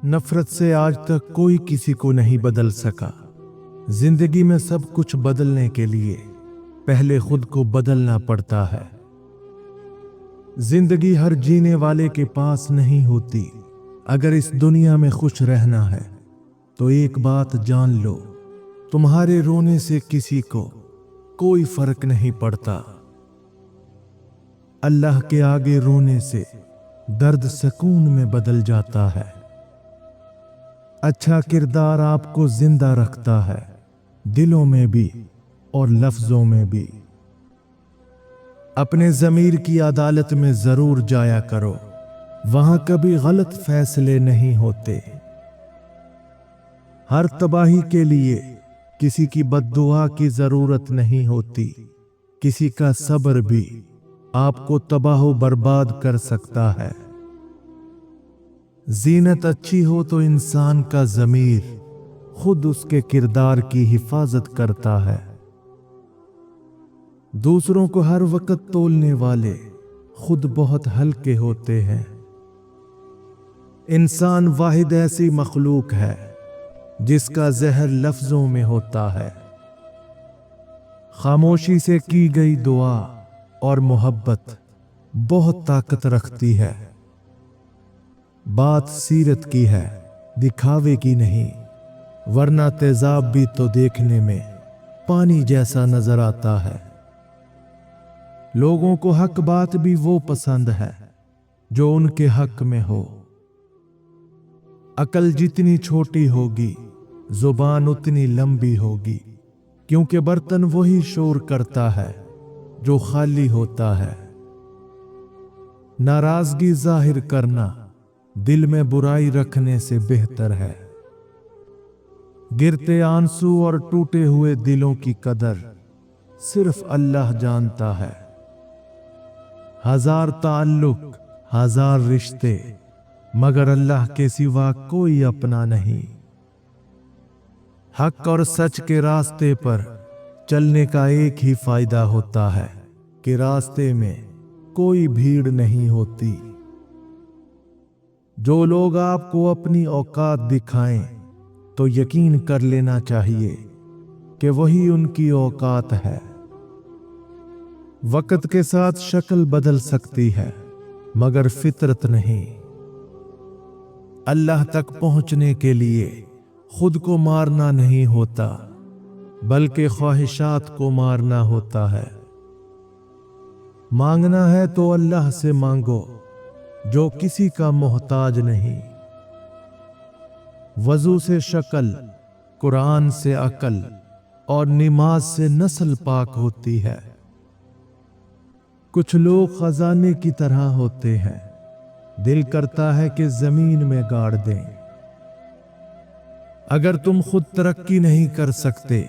नफरत से आज तक कोई किसी को नहीं बदल सका। जिंदगी में सब कुछ बदलने के लिए पहले खुद को बदलना पड़ता है। जिंदगी हर जीने वाले के पास नहीं होती। अगर इस दुनिया में खुश रहना है तो एक बात जान लो, तुम्हारे रोने से किसी को कोई फर्क नहीं पड़ता। अल्लाह के आगे रोने से दर्द सुकून में बदल जाता है। अच्छा किरदार आपको जिंदा रखता है, दिलों में भी और लफ्जों में भी। अपने ज़मीर की अदालत में जरूर जाया करो, वहां कभी गलत फैसले नहीं होते। हर तबाही के लिए किसी की बद्दुआ की जरूरत नहीं होती। किसी का सब्र भी आपको तबाह बर्बाद कर सकता है। जीनत अच्छी हो तो इंसान का ज़मीर खुद उसके किरदार की हिफाजत करता है। दूसरों को हर वक्त तोलने वाले खुद बहुत हल्के होते हैं। इंसान वाहिद ऐसी मखलूक है जिसका जहर लफ्जों में होता है। खामोशी से की गई दुआ और मोहब्बत बहुत ताकत रखती है। बात सीरत की है, दिखावे की नहीं, वरना तेजाब भी तो देखने में पानी जैसा नजर आता है। लोगों को हक बात भी वो पसंद है जो उनके हक में हो। अकल जितनी छोटी होगी जुबान उतनी लंबी होगी, क्योंकि बर्तन वही शोर करता है जो खाली होता है। नाराजगी जाहिर करना दिल में बुराई रखने से बेहतर है। गिरते आंसू और टूटे हुए दिलों की कदर सिर्फ अल्लाह जानता है। हजार ताल्लुक, हजार रिश्ते, मगर अल्लाह के सिवा कोई अपना नहीं। हक और सच के रास्ते पर चलने का एक ही फायदा होता है कि रास्ते में कोई भीड़ नहीं होती। जो लोग आपको अपनी औकात दिखाएं तो यकीन कर लेना चाहिए कि वही उनकी औकात है। वक्त के साथ शक्ल बदल सकती है मगर फितरत नहीं। अल्लाह तक पहुंचने के लिए खुद को मारना नहीं होता, बल्कि ख्वाहिशात को मारना होता है। मांगना है तो अल्लाह से मांगो जो किसी का मोहताज नहीं। वजू से शक्ल, कुरान से अकल और नमाज से नस्ल पाक होती है। कुछ लोग खजाने की तरह होते हैं, दिल करता है कि जमीन में गाड़ दें। अगर तुम खुद तरक्की नहीं कर सकते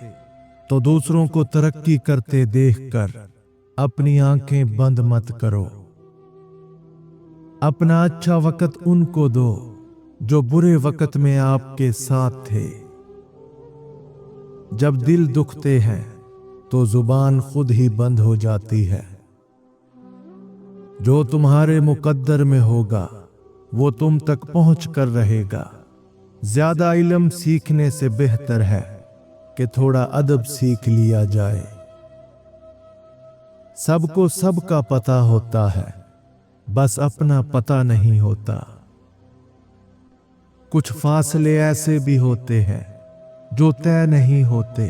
तो दूसरों को तरक्की करते देखकर अपनी आंखें बंद मत करो। अपना अच्छा वक्त उनको दो जो बुरे वक्त में आपके साथ थे। जब दिल दुखते हैं तो जुबान खुद ही बंद हो जाती है। जो तुम्हारे मुकद्दर में होगा वो तुम तक पहुंच कर रहेगा। ज्यादा इल्म सीखने से बेहतर है कि थोड़ा अदब सीख लिया जाए। सबको सबका पता होता है, बस अपना पता नहीं होता। कुछ फासले ऐसे भी होते हैं जो तय नहीं होते,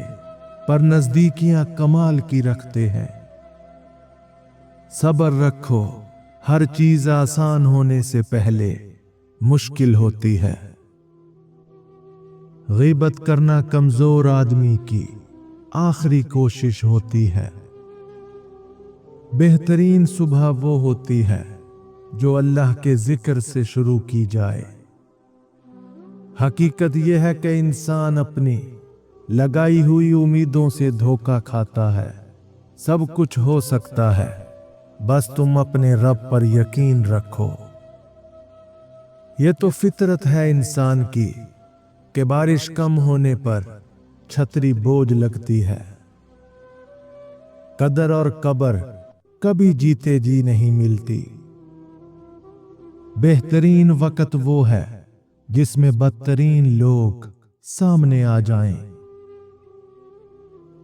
पर नजदीकियां कमाल की रखते हैं। सब्र रखो, हर चीज आसान होने से पहले मुश्किल होती है। गीबत करना कमजोर आदमी की आखिरी कोशिश होती है। बेहतरीन सुबह वो होती है जो अल्लाह के जिक्र से शुरू की जाए। हकीकत यह है कि इंसान अपनी लगाई हुई उम्मीदों से धोखा खाता है। सब कुछ हो सकता है, बस तुम अपने रब पर यकीन रखो। यह तो फितरत है इंसान की कि बारिश कम होने पर छतरी बोझ लगती है। कदर और कबर कभी जीते जी नहीं मिलती। बेहतरीन वक्त वो है जिसमें बदतरीन लोग सामने आ जाएं।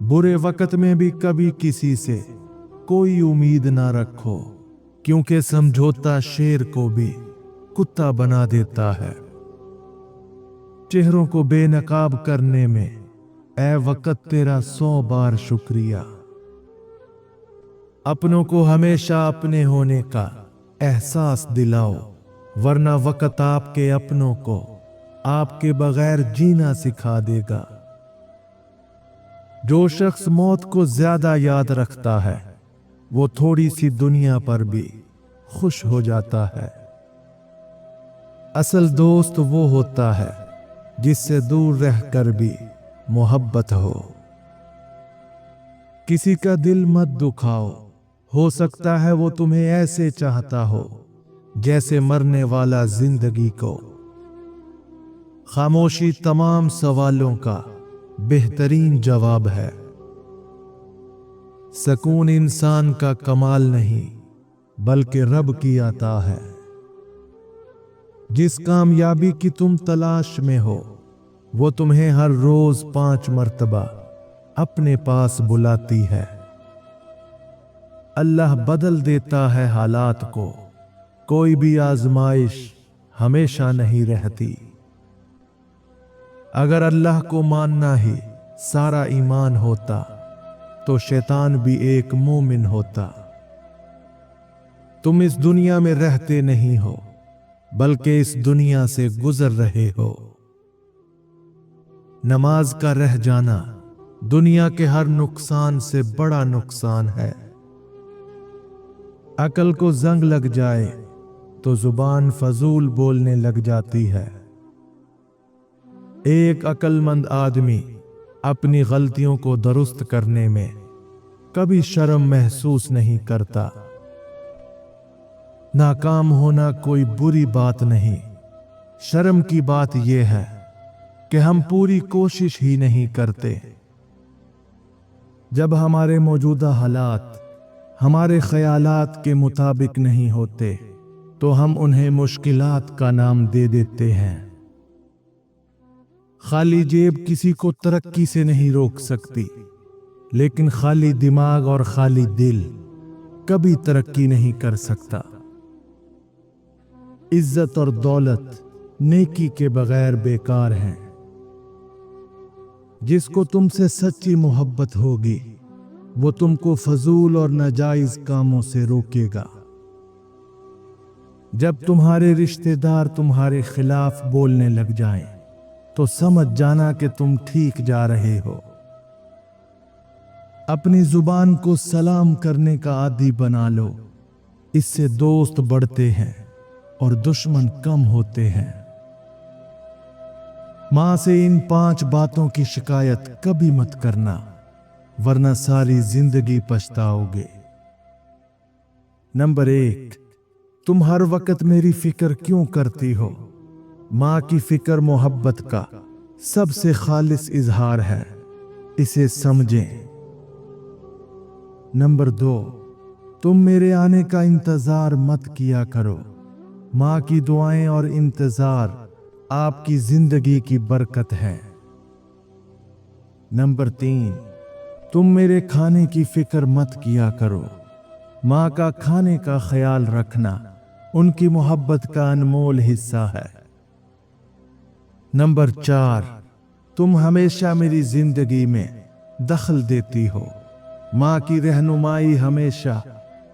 बुरे वक्त में भी कभी किसी से कोई उम्मीद ना रखो, क्योंकि समझौता शेर को भी कुत्ता बना देता है। चेहरों को बेनकाब करने में ऐ वक्त तेरा 100 बार शुक्रिया। अपनों को हमेशा अपने होने का एहसास दिलाओ, वरना वक्त आपके अपनों को आपके बगैर जीना सिखा देगा। जो शख्स मौत को ज्यादा याद रखता है वो थोड़ी सी दुनिया पर भी खुश हो जाता है। असल दोस्त वो होता है जिससे दूर रहकर भी मोहब्बत हो। किसी का दिल मत दुखाओ, हो सकता है वो तुम्हें ऐसे चाहता हो जैसे मरने वाला जिंदगी को। खामोशी तमाम सवालों का बेहतरीन जवाब है। सुकून इंसान का कमाल नहीं बल्कि रब की अता है। जिस कामयाबी की तुम तलाश में हो वो तुम्हें हर रोज 5 मर्तबा अपने पास बुलाती है। अल्लाह बदल देता है हालात को, कोई भी आजमाइश हमेशा नहीं रहती। अगर अल्लाह को मानना ही सारा ईमान होता तो शैतान भी एक मोमिन होता। तुम इस दुनिया में रहते नहीं हो बल्कि इस दुनिया से गुजर रहे हो। नमाज का रह जाना दुनिया के हर नुकसान से बड़ा नुकसान है। अकल को जंग लग जाए तो जुबान फजूल बोलने लग जाती है। एक अक्लमंद आदमी अपनी गलतियों को दुरुस्त करने में कभी शर्म महसूस नहीं करता। नाकाम होना कोई बुरी बात नहीं, शर्म की बात यह है कि हम पूरी कोशिश ही नहीं करते। जब हमारे मौजूदा हालात हमारे ख्यालात के मुताबिक नहीं होते तो हम उन्हें मुश्किलात का नाम दे देते हैं। खाली जेब किसी को तरक्की से नहीं रोक सकती, लेकिन खाली दिमाग और खाली दिल कभी तरक्की नहीं कर सकता। इज्जत और दौलत नेकी के बगैर बेकार हैं। जिसको तुमसे सच्ची मोहब्बत होगी वो तुमको फजूल और नाजायज कामों से रोकेगा। जब तुम्हारे रिश्तेदार तुम्हारे खिलाफ बोलने लग जाएं, तो समझ जाना कि तुम ठीक जा रहे हो। अपनी जुबान को सलाम करने का आदी बना लो, इससे दोस्त बढ़ते हैं और दुश्मन कम होते हैं। मां से इन 5 बातों की शिकायत कभी मत करना, वरना सारी जिंदगी पछताओगे। नंबर 1, तुम हर वक्त मेरी फिक्र क्यों करती हो? मां की फिक्र मोहब्बत का सबसे खालिस इजहार है, इसे समझें। नंबर 2, तुम मेरे आने का इंतजार मत किया करो। मां की दुआएं और इंतजार आपकी जिंदगी की बरकत है। नंबर 3, तुम मेरे खाने की फिक्र मत किया करो। मां का खाने का ख्याल रखना उनकी मोहब्बत का अनमोल हिस्सा है। नंबर 4, तुम हमेशा मेरी जिंदगी में दखल देती हो। मां की रहनुमाई हमेशा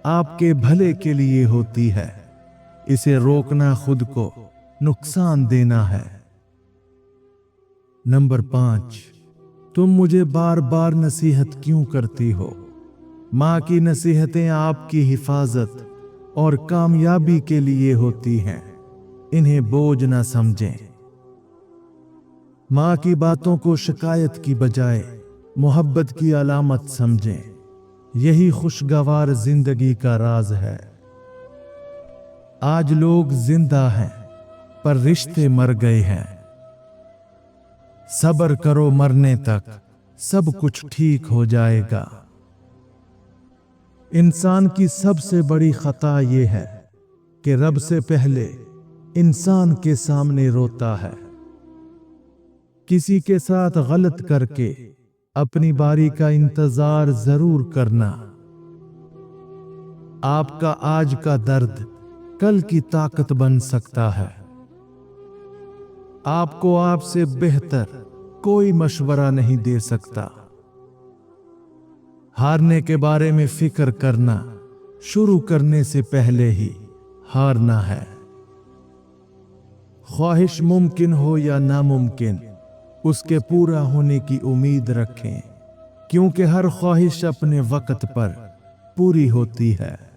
आपके भले के लिए होती है, इसे रोकना खुद को नुकसान देना है। नंबर 5, तुम मुझे बार बार नसीहत क्यों करती हो? मां की नसीहतें आपकी हिफाजत और कामयाबी के लिए होती हैं, इन्हें बोझ ना समझें। मां की बातों को शिकायत की बजाय मोहब्बत की अलामत समझें, यही खुशगवार जिंदगी का राज है। आज लोग जिंदा हैं पर रिश्ते मर गए हैं। सब्र करो, मरने तक सब कुछ ठीक हो जाएगा। इंसान की सबसे बड़ी खता यह है कि रब से पहले इंसान के सामने रोता है। किसी के साथ गलत करके अपनी बारी का इंतजार जरूर करना। आपका आज का दर्द कल की ताकत बन सकता है। आपको आपसे बेहतर कोई मशवरा नहीं दे सकता। हारने के बारे में फिक्र करना शुरू करने से पहले ही हारना है। ख्वाहिश मुमकिन हो या नामुमकिन, उसके पूरा होने की उम्मीद रखें, क्योंकि हर ख्वाहिश अपने वक्त पर पूरी होती है।